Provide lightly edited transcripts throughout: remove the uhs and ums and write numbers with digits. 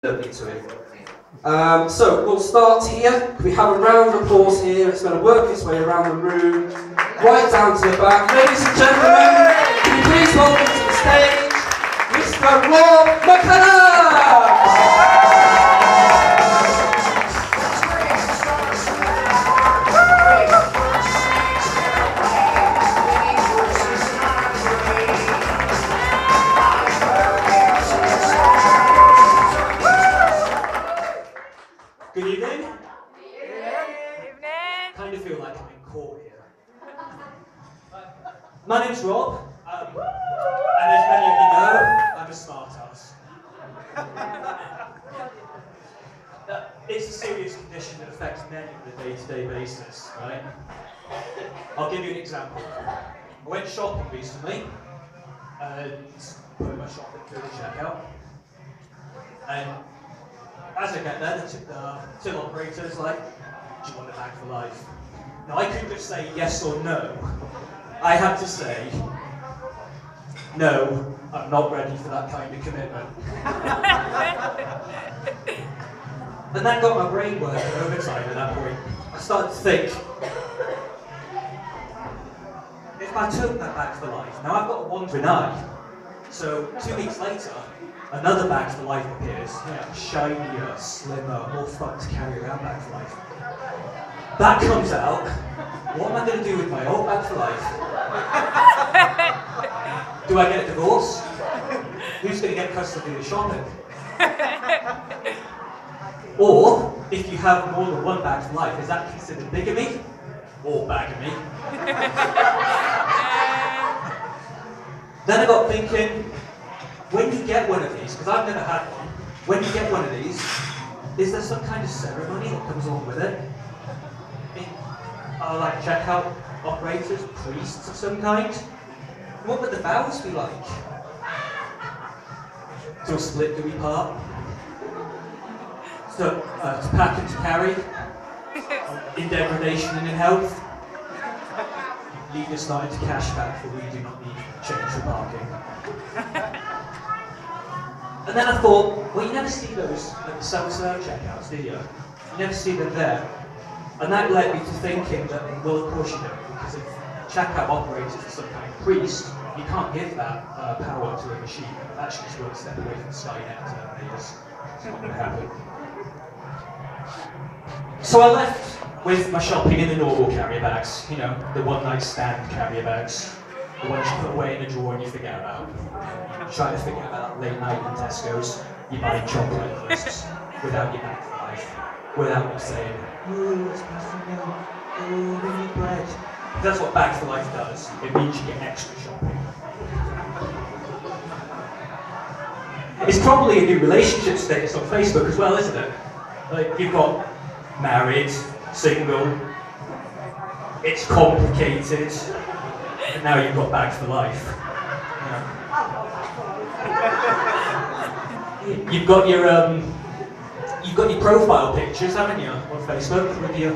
Don't need to it. So we'll start here. We have a round of applause here. It's going to work its way around the room, right down to the back. Ladies and gentlemen, can you please welcome to the stage, Mr. Rob McKenna! Good evening. Kind of feel like I'm in court here. My name's Rob, and as many of you know, I'm a smart ass. It's a serious condition that affects many on a day-to-day basis, right? I'll give you an example. I went shopping recently, and put my shopping through the checkout, and as I get there, the till operator's like, do you want a bag for life? Now I couldn't just say yes or no. I had to say, no, I'm not ready for that kind of commitment. And that got my brain working overtime at that point. I started to think, if I took that bag for life, now I've got a wandering eye, so 2 weeks later, another bag for life appears, shinier, slimmer, more fun to carry around bag for life. That comes out. What am I going to do with my old bag for life? Do I get a divorce? Who's going to get custody of the shopping? Or, if you have more than one bag for life, is that considered bigamy or bagamy? Then I got thinking, when you get one of these, because I've never had one, when you get one of these, is there some kind of ceremony that comes along with it? Are like checkout operators, priests of some kind? What would the vows be like? To split, do we part? So, to pack and to carry? In degradation and in health? Lead us not into cash back, for we do not need change for parking. And then I thought, well, you never see those at the self-serve checkouts, do you? You never see them there. And that led me to thinking that, well, of course you don't, because if checkout operators are some kind of priest, you can't give that power to a machine. That's just one step away from Skynet Terminators. It's not going to happen. So I left with my shopping in the normal carrier bags, the one-night stand carrier bags. The ones you put away in a drawer and you forget about. Try to forget about that late night in Tesco's. You buy chocolate crisps without your bag for life. Without them saying, oh, it's nothing now. Oh, we need bread. That's what Bag for Life does. It means you get extra shopping. It's probably a new relationship status on Facebook as well, isn't it? Like, you've got married, single, it's complicated. And now you've got Bags for Life. You've got your profile pictures, haven't you, on Facebook? With your,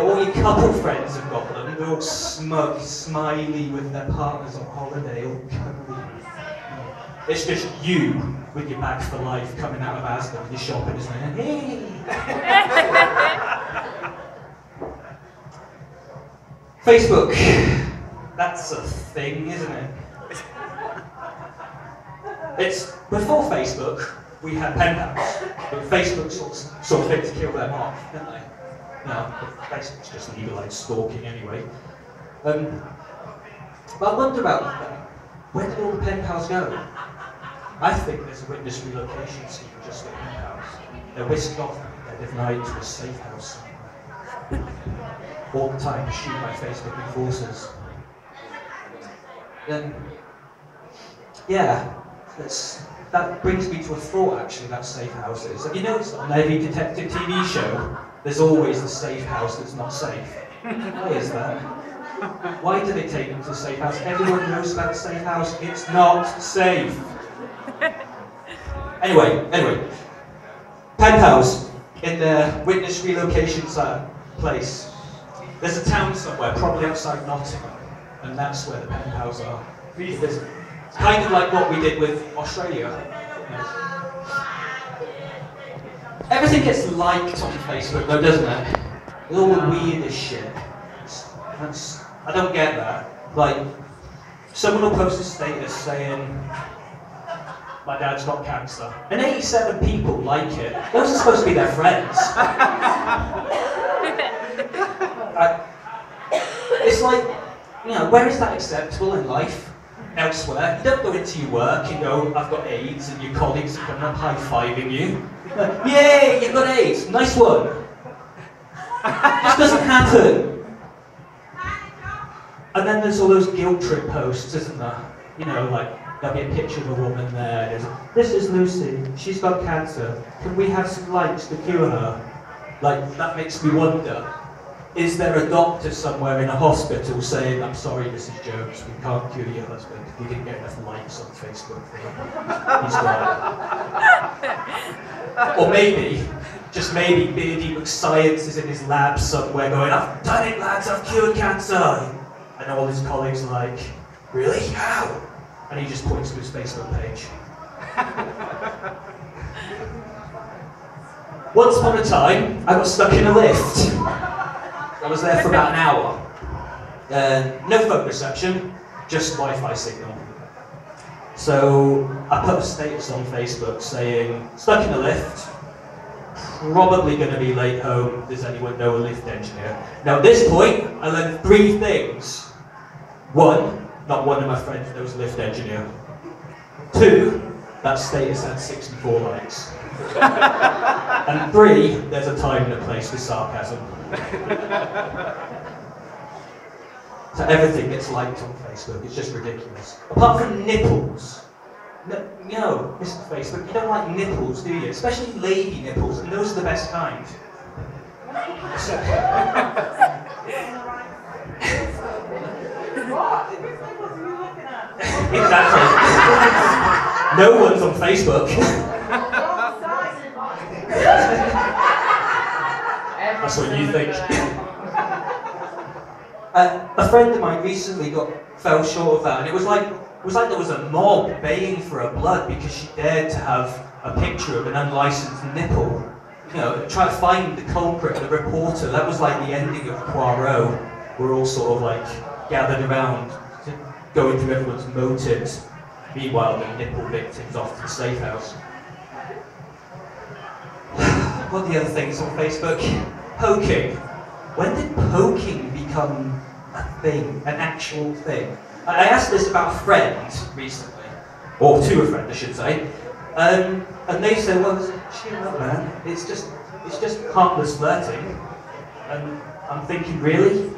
all your couple friends have got them. They're all smug, smiley with their partners on holiday, all cuddly. It's just you with your Bags for Life coming out of Asda with your shopping, isn't it? Hey! Facebook. That's a thing, isn't it? It's before Facebook, we had pen pals, but Facebook sort of fit to kill them off, didn't they? No, Facebook's just legalised stalking anyway. But I wonder about that. Where did all the pen pals go? I think there's a witness relocation scheme just for pen pals. They're whisked off at dead of night to a safe house. All the time pursued by Facebook enforcers. Then, yeah, that brings me to a thought actually about safe houses. Have you noticed on every detective TV show, there's always a safe house that's not safe? Why is that? Why do they take them to a safe house? Everyone knows about a safe house, it's not safe. Anyway, pen pals in their witness relocation place. There's a town somewhere, probably outside Nottingham, and that's where the pen pals are. It's kind of like what we did with Australia. Everything gets liked on Facebook though, doesn't it? With all the weirdest shit. I don't get that. Like, someone will post a status saying, my dad's got cancer. And 87 people like it. Those are supposed to be their friends. It's like, you know, where is that acceptable in life? Elsewhere. You don't go into your work and go, I've got AIDS, and your colleagues are coming up high-fiving you. Yay, you've got AIDS, nice one. It just doesn't happen. And then there's all those guilt trip posts, isn't there? You know, like, there'll be a picture of a woman there. This is Lucy, she's got cancer. Can we have some likes to cure her? Like, that makes me wonder, is there a doctor somewhere in a hospital saying, I'm sorry, Mrs. Jones, we can't cure your husband. We didn't get enough likes on Facebook for him. He's got it. Or maybe, just maybe, Beardy McScience is in his lab somewhere going, I've done it, lads, I've cured cancer. And all his colleagues are like, really? How? And he just points to his Facebook page. Once upon a time, I got stuck in a lift. I was there for about an hour. No phone reception, just Wi-Fi signal. So I put a status on Facebook saying, stuck in a lift, probably going to be late home, does anyone know a lift engineer? Now at this point, I learned 3 things. 1, not one of my friends knows a lift engineer. 2, that status had 64 likes. And 3, there's a time and a place for sarcasm. So everything gets liked on Facebook, it's just ridiculous. Apart from nipples. No, you know, Mr. Facebook, you don't like nipples, do you? Especially lady nipples, and those are the best kind. So, exactly. No one's on Facebook. That's what you think. A friend of mine recently fell short of that, and it was like there was a mob baying for her blood because she dared to have a picture of an unlicensed nipple. You know, try to find the culprit, the reporter. That was like the ending of Poirot. We're all sort of like gathered around, going through everyone's motives. Meanwhile, the nipple victim's off to the safe house. What are the other things on Facebook? Poking. When did poking become a thing, an actual thing? I asked this about a friend recently, or to a friend I should say, and they said, well, cheer up man, it's just harmless flirting. And I'm thinking, really?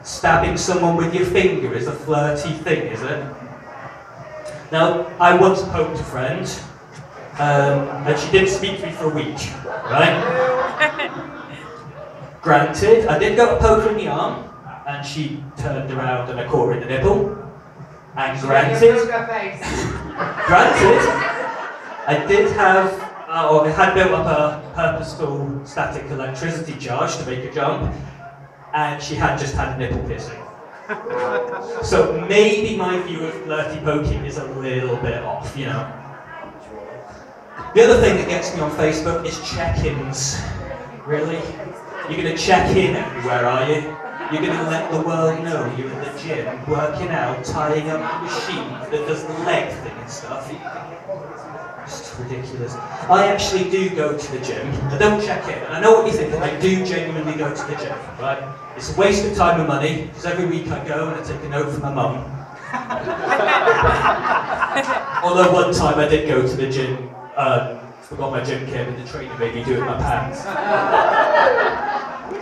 Stabbing someone with your finger is a flirty thing, is it? Now, I once poked a friend, and she didn't speak to me for a week, right? Granted, I did go to poke her in the arm, and she turned around and I caught her in the nipple. And granted, I did have, or I had built up a purposeful static electricity charge to make a jump, and she had just had a nipple piercing. So maybe my view of flirty poking is a little bit off, you know. The other thing that gets me on Facebook is check-ins. Really? You're going to check in everywhere, are you? You're going to let the world know you're in the gym, working out, tying up a machine that does the leg thing and stuff. It's ridiculous. I actually do go to the gym. I don't check in. And I know what you're thinking. I do genuinely go to the gym, right? It's a waste of time and money, because every week I go and I take a note from my mum. Although one time I did go to the gym, forgot my gym kit, and the trainer made me do it in my pants.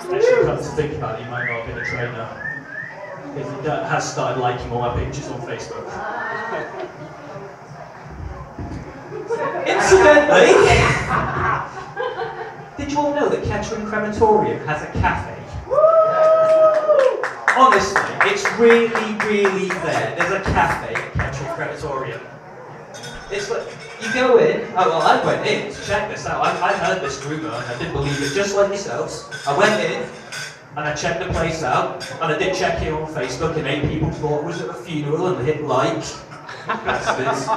Actually, come to think about it, you might not have been a trainer. Because he has started liking all my pictures on Facebook. Incidentally, did you all know that Kettering Crematorium has a cafe? Honestly, it's really, really there. There's a cafe at Kettering Crematorium. It's like, you go in, oh well, I went in to check this out. I heard this rumour and I didn't believe it, just like yourselves. I went in and I checked the place out, and I did check here on Facebook, and 8 people thought it was at a funeral and hit like. Bastards.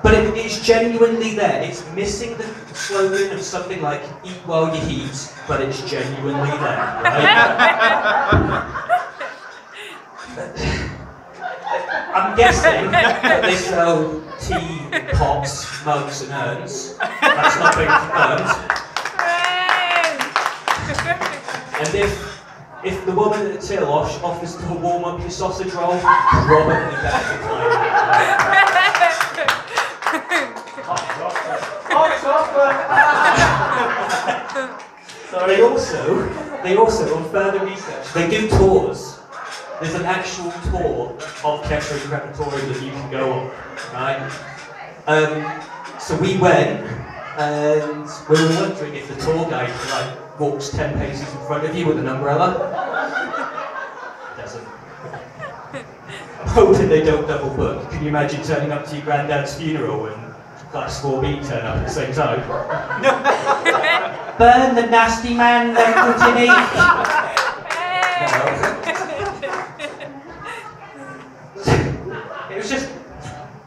But it is genuinely there. It's missing the slogan of something like "Eat while you heat," but it's genuinely there, right? I'm guessing that they sell tea in pots, mugs, and urns. That's not been confirmed. And if the woman at the till offers to warm up your sausage roll, probably better decline it. They also, on further research, they do tours. There's an actual tour of Kettering Crematorium that you can go on, right? So we went, and we were wondering if the tour guide walks 10 paces in front of you with an umbrella. Doesn't. I'm hoping they don't double book. Can you imagine turning up to your granddad's funeral and Class 4B turn up at the same time? Burn the nasty man left to me. It was just,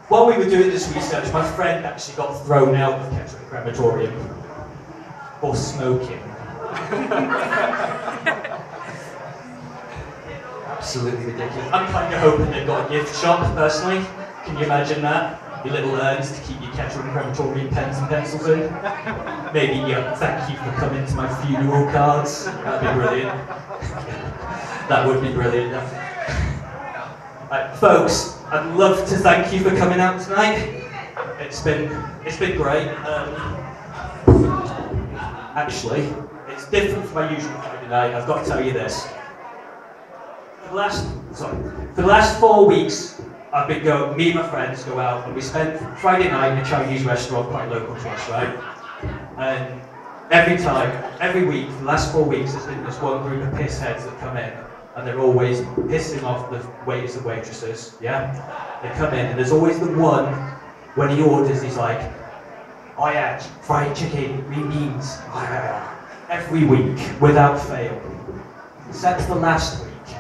while we were doing this research, my friend actually got thrown out of Kettering Crematorium for smoking. Absolutely ridiculous. I'm kind of hoping they've got a gift shop, personally. Can you imagine that? Your little urns to keep your Kettering Crematorium pens and pencils in. Maybe thank you for coming to my funeral cards. That'd be brilliant. That would be brilliant. Folks, I'd love to thank you for coming out tonight. It's been great. Actually, it's different from my usual Friday night. I've got to tell you this. For the last 4 weeks, I've been going. Me and my friends go out, and we spend Friday night in a Chinese restaurant quite local to us, right? And every week, for the last 4 weeks, there's been this one group of pissheads that come in. And they're always pissing off the waiters and waitresses, yeah? They come in, and there's always the one, when he orders, he's like, "Oh yeah, fried chicken, green beans." Every week, without fail. Except for last week.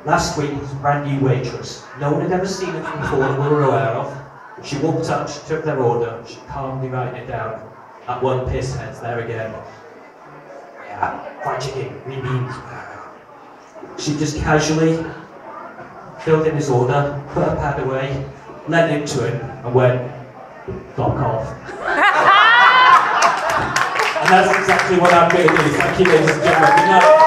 Last week was a brand new waitress. No one had ever seen it before that we were aware of. She walked up, she took their order, she calmly writing it down. That one pisshead's there again. "Yeah, fried chicken, green beans." She just casually filled in his order, put her pad away, lent it to him, and went, "Fuck off." And that's exactly what I'm going to do. Thank you, ladies and gentlemen. Good night.